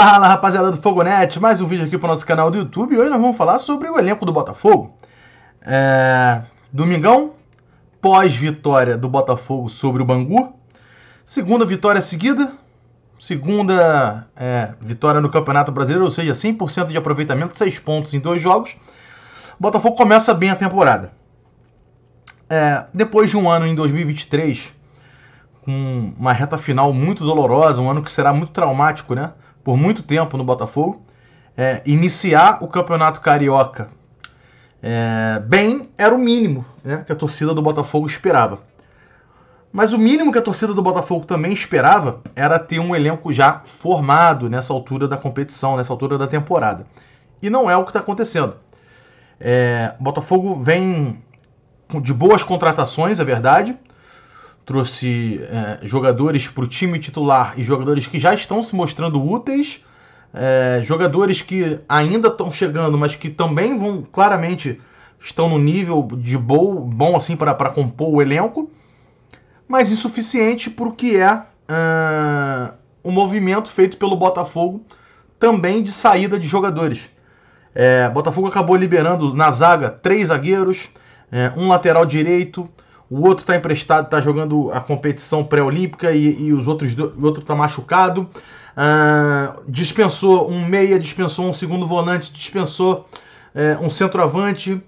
Fala, rapaziada do Fogonete, mais um vídeo aqui para o nosso canal do YouTube. E hoje nós vamos falar sobre o elenco do Botafogo. Domingão, pós-vitória do Botafogo sobre o Bangu. Segunda vitória seguida. Segunda vitória no Campeonato Brasileiro, ou seja, 100% de aproveitamento, 6 pontos em 2 jogos. O Botafogo começa bem a temporada. Depois de um ano em 2023, com uma reta final muito dolorosa, um ano que será muito traumático, né? Por muito tempo no Botafogo, iniciar o Campeonato Carioca bem era o mínimo, né, que a torcida do Botafogo esperava. Mas o mínimo que a torcida do Botafogo também esperava era ter um elenco já formado nessa altura da competição, nessa altura da temporada. E não é o que está acontecendo. O Botafogo vem de boas contratações, é verdade. Trouxe jogadores para o time titular e jogadores que já estão se mostrando úteis, jogadores que ainda estão chegando, mas que também claramente estão no nível de bom assim para compor o elenco, mas insuficiente para o que o movimento feito pelo Botafogo também de saída de jogadores. Botafogo acabou liberando na zaga 3 zagueiros, um lateral direito. O outro está emprestado, está jogando a competição pré-olímpica e o outro está machucado. Dispensou um meia, dispensou um segundo volante, dispensou um centroavante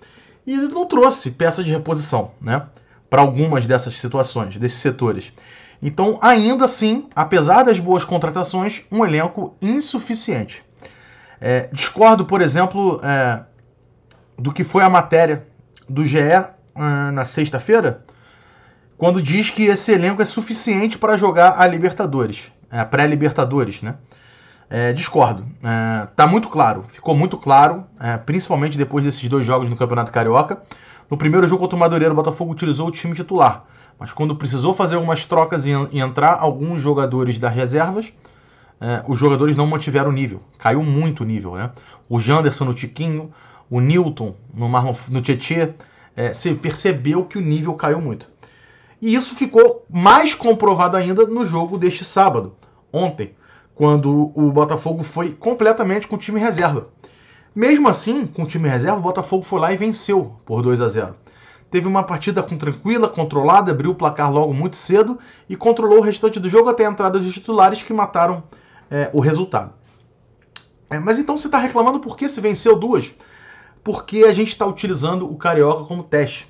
e não trouxe peça de reposição, né, para algumas dessas situações, desses setores. Então, ainda assim, apesar das boas contratações, um elenco insuficiente. Discordo, por exemplo, do que foi a matéria do GE na sexta-feira, quando diz que esse elenco é suficiente para jogar a Libertadores, a pré-Libertadores, né? Discordo. Tá muito claro, ficou muito claro, principalmente depois desses 2 jogos no Campeonato Carioca. No primeiro jogo contra o Madureira, o Botafogo utilizou o time titular, mas quando precisou fazer algumas trocas e entrar alguns jogadores das reservas, os jogadores não mantiveram o nível, caiu muito o nível, né? O Janderson no Tiquinho, o Newton no Tietê, você percebeu que o nível caiu muito. E isso ficou mais comprovado ainda no jogo deste sábado, ontem, quando o Botafogo foi completamente com o time reserva. Mesmo assim, com o time reserva, o Botafogo foi lá e venceu por 2-0. Teve uma partida tranquila, controlada, abriu o placar logo muito cedo e controlou o restante do jogo até a entrada dos titulares que mataram o resultado. Mas então você está reclamando por que se venceu 2? Porque a gente está utilizando o Carioca como teste.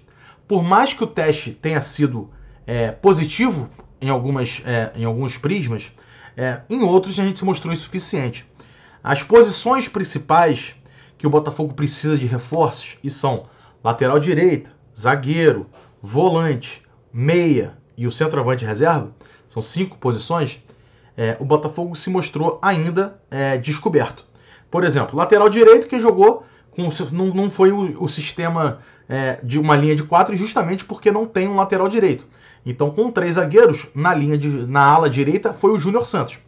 Por mais que o teste tenha sido positivo em alguns prismas, em outros a gente se mostrou insuficiente. As posições principais que o Botafogo precisa de reforços, e são lateral direita, zagueiro, volante, meia e o centroavante reserva, são 5 posições, o Botafogo se mostrou ainda descoberto. Por exemplo, lateral direito, quem jogou não foi o sistema de uma linha de 4, justamente porque não tem um lateral direito. Então, com 3 zagueiros, na ala direita foi o Júnior Santos.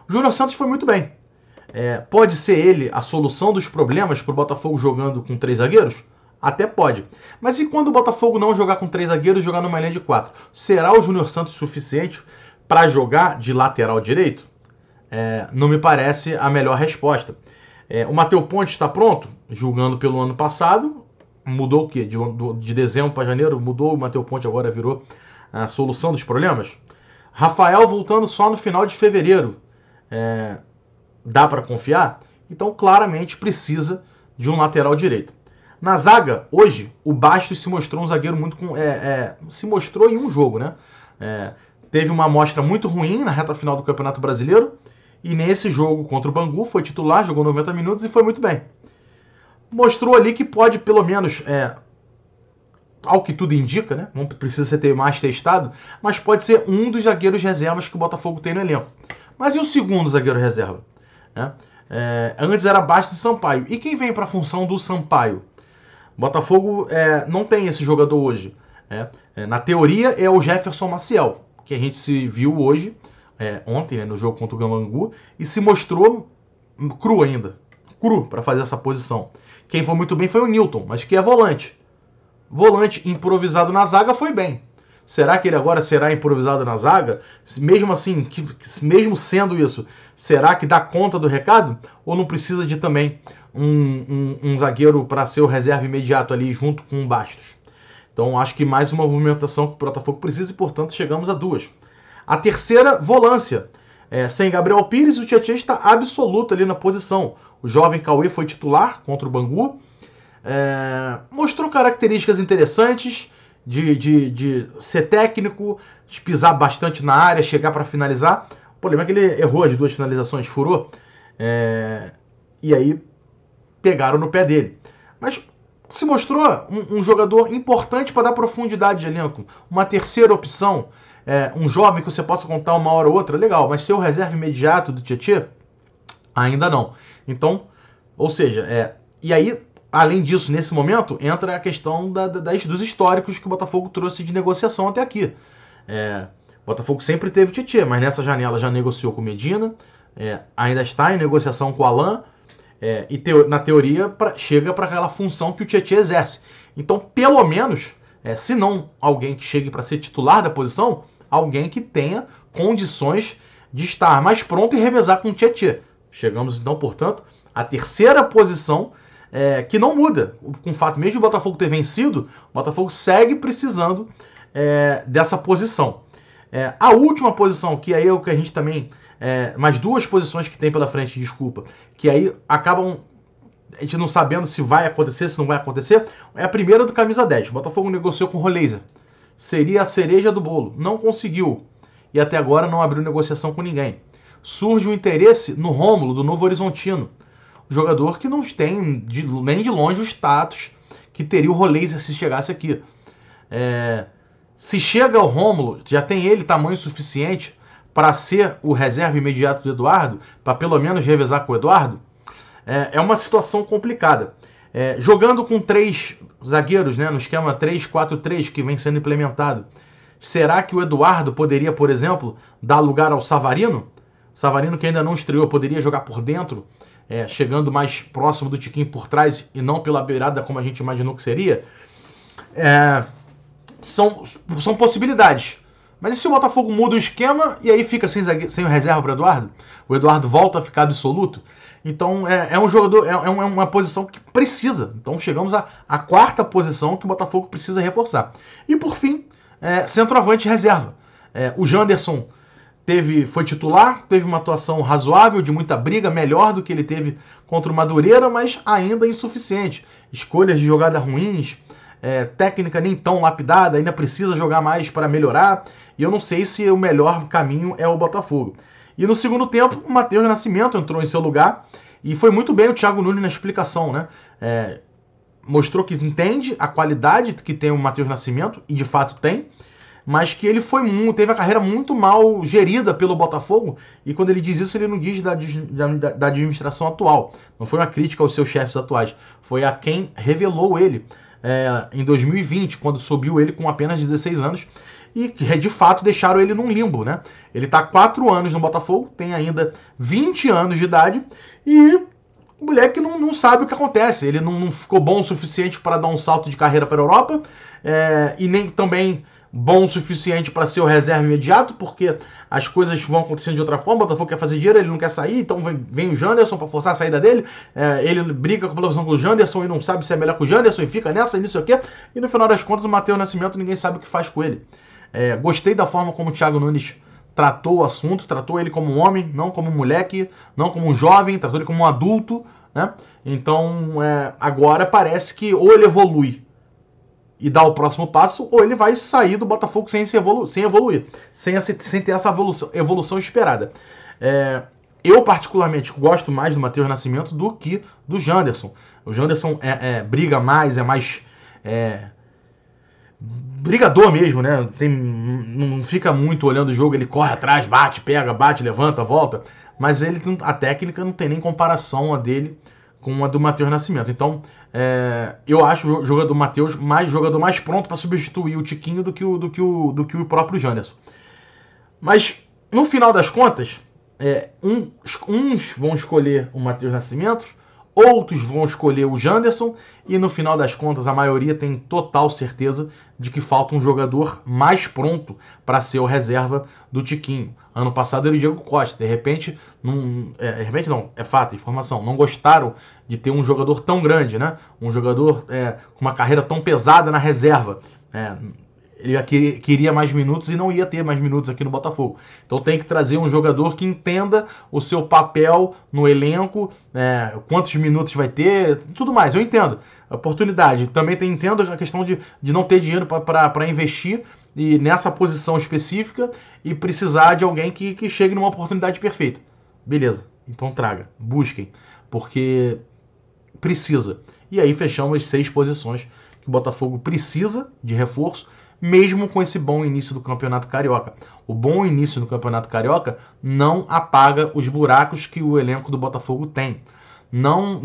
O Júnior Santos foi muito bem. Pode ser ele a solução dos problemas para o Botafogo jogando com 3 zagueiros? Até pode. Mas e quando o Botafogo não jogar com 3 zagueiros e jogar numa linha de 4? Será o Júnior Santos suficiente para jogar de lateral direito? Não me parece a melhor resposta. O Matheus Ponte está pronto? Julgando pelo ano passado, mudou o quê? De dezembro para janeiro, mudou o Matheus Ponte, agora virou a solução dos problemas. Rafael voltando só no final de fevereiro. Dá para confiar? Então, claramente, precisa de um lateral direito. Na zaga, hoje, o Bastos se mostrou um zagueiro muito... se mostrou em um jogo, né? Teve uma amostra muito ruim na reta final do Campeonato Brasileiro. E nesse jogo contra o Bangu, foi titular, jogou 90 minutos e foi muito bem. Mostrou ali que pode, pelo menos, ao que tudo indica, né? Não precisa ser ter mais testado, mas pode ser um dos zagueiros reservas que o Botafogo tem no elenco. Mas e o segundo zagueiro reserva? Antes era Bastos e Sampaio. E quem vem para a função do Sampaio? O Botafogo não tem esse jogador hoje. Na teoria é o Jefferson Maciel, que a gente se viu hoje, ontem, né, no jogo contra o Bangu, e se mostrou cru para fazer essa posição. Quem foi muito bem foi o Newton, mas que é volante. Volante improvisado na zaga foi bem. Será que ele agora será improvisado na zaga? Mesmo assim, mesmo sendo isso, será que dá conta do recado? Ou não precisa de também um zagueiro para ser o reserva imediato ali junto com o Bastos? Então acho que mais uma movimentação que o Botafogo precisa e, portanto, chegamos a duas. A terceira, volância. Sem Gabriel Pires, o Tietchan está absoluto ali na posição. O jovem Cauê foi titular contra o Bangu. Mostrou características interessantes de ser técnico, de pisar bastante na área, chegar para finalizar. O problema é que ele errou as 2 finalizações, furou. E aí pegaram no pé dele. Mas se mostrou um jogador importante para dar profundidade de elenco. Uma terceira opção. Um jovem que você possa contar uma hora ou outra, legal. Mas ser o reserva imediato do Tietchan, ainda não. Então, ou seja, e aí, além disso, nesse momento, entra a questão dos históricos que o Botafogo trouxe de negociação até aqui. O Botafogo sempre teve o Tietchan, mas nessa janela já negociou com o Medina, ainda está em negociação com o Alan, e na teoria chega para aquela função que o Tietchan exerce. Então, pelo menos, se não alguém que chegue para ser titular da posição, alguém que tenha condições de estar mais pronto e revezar com o Tietchan. Chegamos, então, portanto, à terceira posição, que não muda. Com o fato mesmo de o Botafogo ter vencido, o Botafogo segue precisando dessa posição. A última posição, que aí é o que a gente também... mais 2 posições que tem pela frente, desculpa, que aí acabam a gente não sabendo se vai acontecer, se não vai acontecer, é a primeira do camisa 10. O Botafogo negociou com o Roleiser. Seria a cereja do bolo. Não conseguiu. E até agora não abriu negociação com ninguém. Surge o interesse no Rômulo, do Novo Horizontino. Jogador que não tem nem de longe o status que teria o Roleiser se chegasse aqui. Se chega ao Rômulo, já tem ele tamanho suficiente para ser o reserva imediato do Eduardo, para pelo menos revezar com o Eduardo, é uma situação complicada. Jogando com 3 zagueiros, no esquema 3-4-3 que vem sendo implementado, será que o Eduardo poderia, por exemplo, dar lugar ao Savarino? Savarino, que ainda não estreou, poderia jogar por dentro, chegando mais próximo do Tiquinho por trás e não pela beirada como a gente imaginou que seria? São possibilidades. Mas e se o Botafogo muda o esquema e aí fica sem o reserva para o Eduardo? O Eduardo volta a ficar absoluto? Então é um jogador, é uma posição que precisa. Então chegamos à quarta posição que o Botafogo precisa reforçar. E por fim, centroavante reserva. O Janderson foi titular, teve uma atuação razoável, de muita briga, melhor do que ele teve contra o Madureira, mas ainda insuficiente. Escolhas de jogada ruins, técnica nem tão lapidada, ainda precisa jogar mais para melhorar. E eu não sei se o melhor caminho é o Botafogo. E no segundo tempo, o Matheus Nascimento entrou em seu lugar. E foi muito bem o Thiago Nunes na explicação, mostrou que entende a qualidade que tem o Matheus Nascimento, e de fato tem, mas que ele teve a carreira muito mal gerida pelo Botafogo, e quando ele diz isso, ele não diz da administração atual. Não foi uma crítica aos seus chefes atuais, foi a quem revelou ele em 2020, quando subiu ele com apenas 16 anos, e de fato deixaram ele num limbo, Ele está há 4 anos no Botafogo, tem ainda 20 anos de idade, e o moleque não sabe o que acontece. Ele não ficou bom o suficiente para dar um salto de carreira para a Europa, e nem também bom o suficiente para ser o reserva imediato, porque as coisas vão acontecendo de outra forma. O Botafogo quer fazer dinheiro, ele não quer sair, então vem o Janderson para forçar a saída dele. Ele briga com a posição com o Janderson e não sabe se é melhor com o Janderson, e fica nessa e não sei o quê. E no final das contas, o Matheus Nascimento, ninguém sabe o que faz com ele. Gostei da forma como o Thiago Nunes tratou o assunto, tratou ele como um homem, não como um moleque, não como um jovem, tratou ele como um adulto, Então, agora parece que ou ele evolui e dá o próximo passo, ou ele vai sair do Botafogo sem evoluir, sem ter essa evolução esperada. Eu, particularmente, gosto mais do Matheus Nascimento do que do Janderson. O Janderson briga mais, é mais... brigador mesmo, não fica muito olhando o jogo, ele corre atrás, bate, pega, bate, levanta, volta. Mas a técnica não tem nem comparação a dele com a do Matheus Nascimento. Então, eu acho o jogador Matheus jogador mais pronto para substituir o Tiquinho do que o próprio Janderson. Mas, no final das contas, uns vão escolher o Matheus Nascimento, outros vão escolher o Janderson e no final das contas a maioria tem total certeza de que falta um jogador mais pronto para ser o reserva do Tiquinho. Ano passado era o Diego Costa, de repente não, é fato, informação, não gostaram de ter um jogador tão grande, né? Um jogador com uma carreira tão pesada na reserva. Ele queria mais minutos e não ia ter mais minutos aqui no Botafogo. Então tem que trazer um jogador que entenda o seu papel no elenco, quantos minutos vai ter, tudo mais. Eu entendo. Oportunidade. Também entendo a questão de não ter dinheiro para investir e nessa posição específica e precisar de alguém que chegue numa oportunidade perfeita. Beleza. Então traga. Busquem. Porque precisa. E aí fechamos as 6 posições que o Botafogo precisa de reforço, mesmo com esse bom início do Campeonato Carioca. O bom início do Campeonato Carioca não apaga os buracos que o elenco do Botafogo tem. Não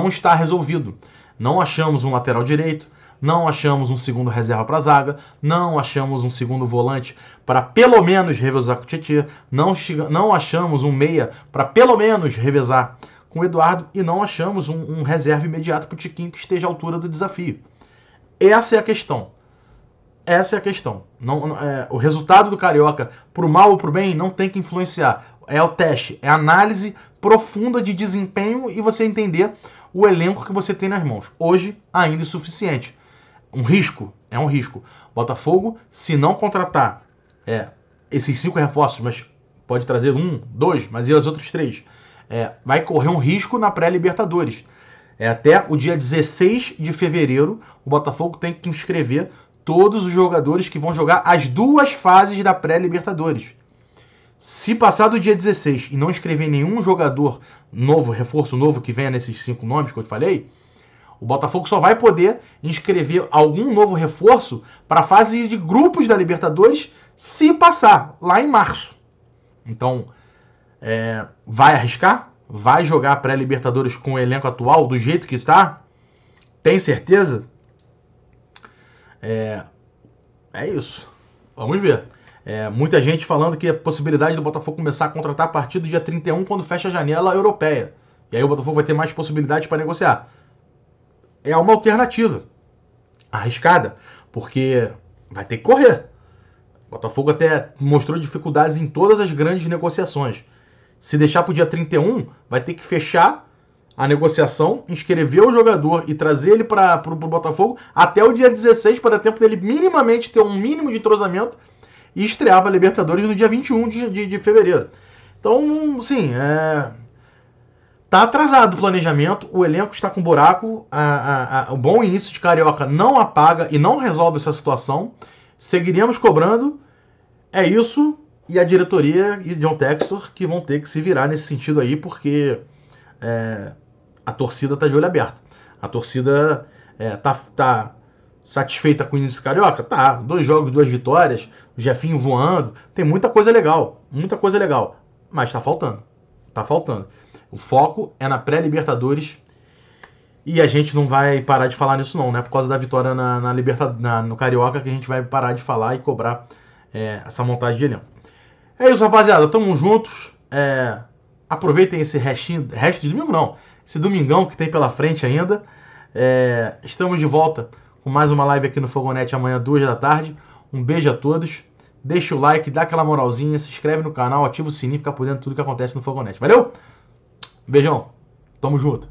está resolvido. Não achamos um lateral direito, não achamos um segundo reserva para a zaga, não achamos um segundo volante para pelo menos revezar com o Tietê, não achamos um meia para pelo menos revezar com o Eduardo e não achamos um reserva imediato para o Tiquinho que esteja à altura do desafio. Essa é a questão. Essa é a questão. O resultado do Carioca, pro mal ou pro bem, não tem que influenciar. É o teste, é a análise profunda de desempenho e você entender o elenco que você tem nas mãos. Hoje, ainda é suficiente. Um risco? É um risco. Botafogo, se não contratar esses 5 reforços, mas pode trazer 1, 2, mas e as outras 3? Vai correr um risco na pré-Libertadores. Até o dia 16 de fevereiro, o Botafogo tem que inscrever todos os jogadores que vão jogar as 2 fases da pré-Libertadores. Se passar do dia 16 e não inscrever nenhum jogador novo, reforço novo que venha nesses 5 nomes que eu te falei, o Botafogo só vai poder inscrever algum novo reforço para a fase de grupos da Libertadores se passar, lá em março. Então, vai arriscar? Vai jogar a pré-Libertadores com o elenco atual, do jeito que está? Tem certeza? É isso. Vamos ver. Muita gente falando que a possibilidade do Botafogo começar a contratar a partir do dia 31, quando fecha a janela europeia. E aí o Botafogo vai ter mais possibilidades para negociar. É uma alternativa. Arriscada. Porque vai ter que correr. O Botafogo até mostrou dificuldades em todas as grandes negociações. Se deixar para o dia 31, vai ter que fechar a negociação, inscrever o jogador e trazer ele para o Botafogo até o dia 16, para dar tempo dele minimamente ter um mínimo de entrosamento e estrear para a Libertadores no dia 21 de fevereiro. Então, sim, tá atrasado o planejamento, o elenco está com buraco, o bom início de Carioca não apaga e não resolve essa situação. Seguiremos cobrando, é isso, e a diretoria e John Textor que vão ter que se virar nesse sentido aí, porque a torcida tá de olho aberto. A torcida tá satisfeita com o início do Carioca? Tá. 2 jogos, 2 vitórias, o Jefinho voando, tem muita coisa legal, mas tá faltando. O foco é na pré-Libertadores e a gente não vai parar de falar nisso não, né? Por causa da vitória no Carioca que a gente vai parar de falar e cobrar essa montagem de elenco. É isso, rapaziada. Tamo juntos. Aproveitem esse resto de domingo, não. Esse domingão que tem pela frente ainda. Estamos de volta com mais uma live aqui no Fogonete amanhã, 2 da tarde. Um beijo a todos. Deixa o like, dá aquela moralzinha, se inscreve no canal, ativa o sininho e fica por dentro de tudo que acontece no Fogonete. Valeu? Beijão. Tamo junto.